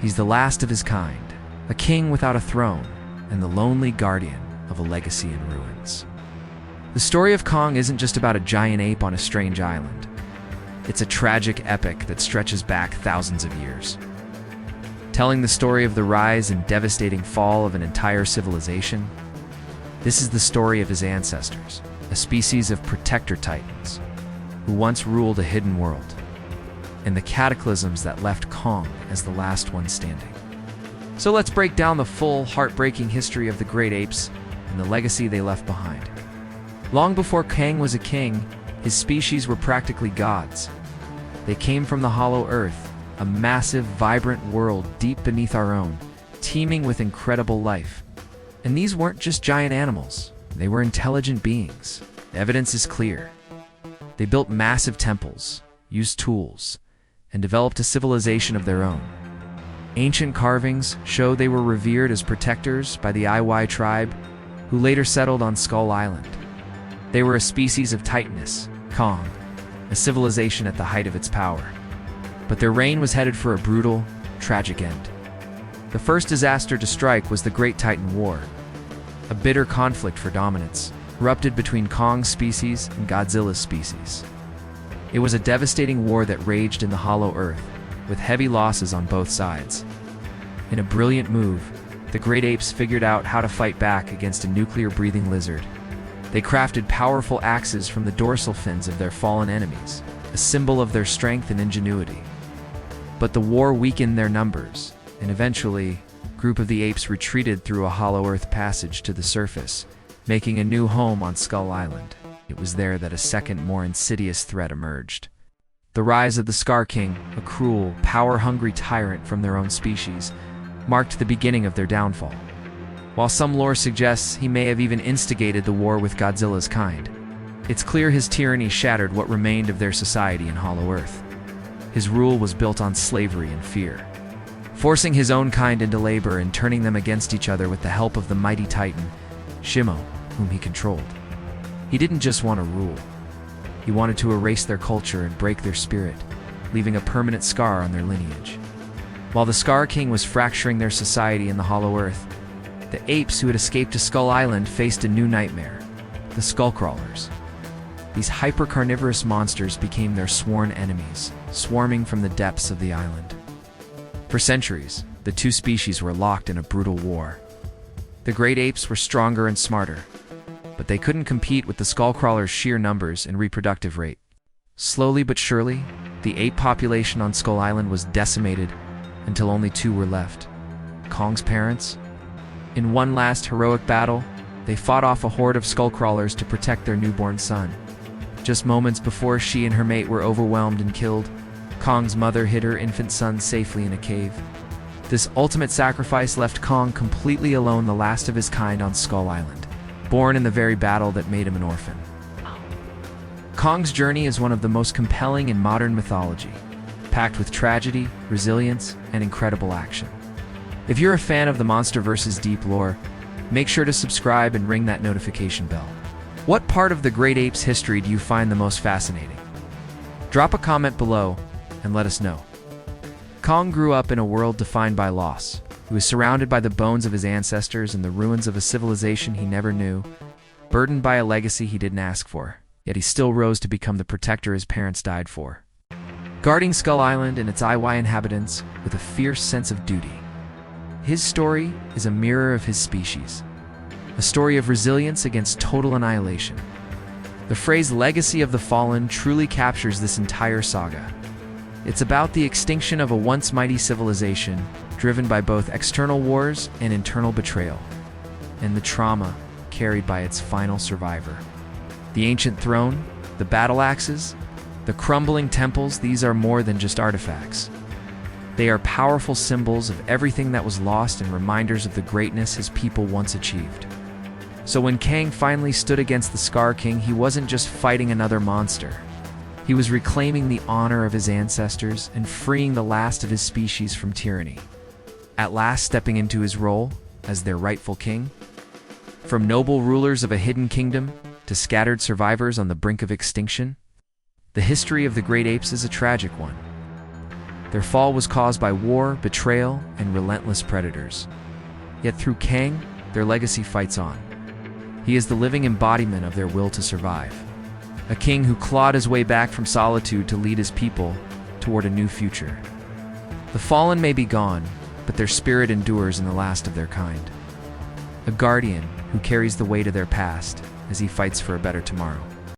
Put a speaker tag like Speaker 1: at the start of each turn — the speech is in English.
Speaker 1: He's the last of his kind, a king without a throne, and the lonely guardian of a legacy in ruins. The story of Kong isn't just about a giant ape on a strange island. It's a tragic epic that stretches back thousands of years, telling the story of the rise and devastating fall of an entire civilization. This is the story of his ancestors, a species of protector titans who once ruled a hidden world, and the cataclysms that left Kong as the last one standing. So let's break down the full, heartbreaking history of the great apes and the legacy they left behind. Long before Kong was a king, his species were practically gods. They came from the hollow earth, a massive, vibrant world deep beneath our own, teeming with incredible life. And these weren't just giant animals, they were intelligent beings. The evidence is clear. They built massive temples, used tools, and developed a civilization of their own. Ancient carvings show they were revered as protectors by the Iwai tribe, who later settled on Skull Island. They were a species of Titaness, Kong, a civilization at the height of its power. But their reign was headed for a brutal, tragic end. The first disaster to strike was the Great Titan War. A bitter conflict for dominance erupted between Kong's species and Godzilla's species. It was a devastating war that raged in the hollow earth, with heavy losses on both sides. In a brilliant move, the great apes figured out how to fight back against a nuclear-breathing lizard. They crafted powerful axes from the dorsal fins of their fallen enemies, a symbol of their strength and ingenuity. But the war weakened their numbers, and eventually, a group of the apes retreated through a hollow earth passage to the surface, making a new home on Skull Island. It was there that a second, more insidious threat emerged. The rise of the Scar King, a cruel, power-hungry tyrant from their own species, marked the beginning of their downfall. While some lore suggests he may have even instigated the war with Godzilla's kind, it's clear his tyranny shattered what remained of their society in Hollow Earth. His rule was built on slavery and fear, forcing his own kind into labor and turning them against each other with the help of the mighty Titan, Shimo, whom he controlled. He didn't just want to rule. He wanted to erase their culture and break their spirit, leaving a permanent scar on their lineage. While the Scar King was fracturing their society in the Hollow Earth, the apes who had escaped to Skull Island faced a new nightmare: the Skullcrawlers. These hyper-carnivorous monsters became their sworn enemies, swarming from the depths of the island. For centuries, the two species were locked in a brutal war. The great apes were stronger and smarter, but they couldn't compete with the Skullcrawlers' sheer numbers and reproductive rate. Slowly but surely, the ape population on Skull Island was decimated until only two were left: Kong's parents. In one last heroic battle, they fought off a horde of Skullcrawlers to protect their newborn son. Just moments before she and her mate were overwhelmed and killed, Kong's mother hid her infant son safely in a cave. This ultimate sacrifice left Kong completely alone, the last of his kind on Skull Island, born in the very battle that made him an orphan. Kong's journey is one of the most compelling in modern mythology, packed with tragedy, resilience, and incredible action. If you're a fan of the Monster vs. Deep lore, make sure to subscribe and ring that notification bell. What part of the great apes' history do you find the most fascinating? Drop a comment below and let us know. Kong grew up in a world defined by loss. He was surrounded by the bones of his ancestors and the ruins of a civilization he never knew, burdened by a legacy he didn't ask for, yet he still rose to become the protector his parents died for, guarding Skull Island and its Iwai inhabitants with a fierce sense of duty. His story is a mirror of his species, a story of resilience against total annihilation. The phrase "legacy of the fallen" truly captures this entire saga. It's about the extinction of a once mighty civilization, driven by both external wars and internal betrayal, and the trauma carried by its final survivor. The ancient throne, the battle axes, the crumbling temples, these are more than just artifacts. They are powerful symbols of everything that was lost and reminders of the greatness his people once achieved. So when Kang finally stood against the Scar King, he wasn't just fighting another monster. He was reclaiming the honor of his ancestors and freeing the last of his species from tyranny. At last stepping into his role as their rightful king. From noble rulers of a hidden kingdom to scattered survivors on the brink of extinction, the history of the great apes is a tragic one. Their fall was caused by war, betrayal, and relentless predators. Yet through Kang, their legacy fights on. He is the living embodiment of their will to survive. A king who clawed his way back from solitude to lead his people toward a new future. The fallen may be gone, but their spirit endures in the last of their kind. A guardian who carries the weight of their past as he fights for a better tomorrow.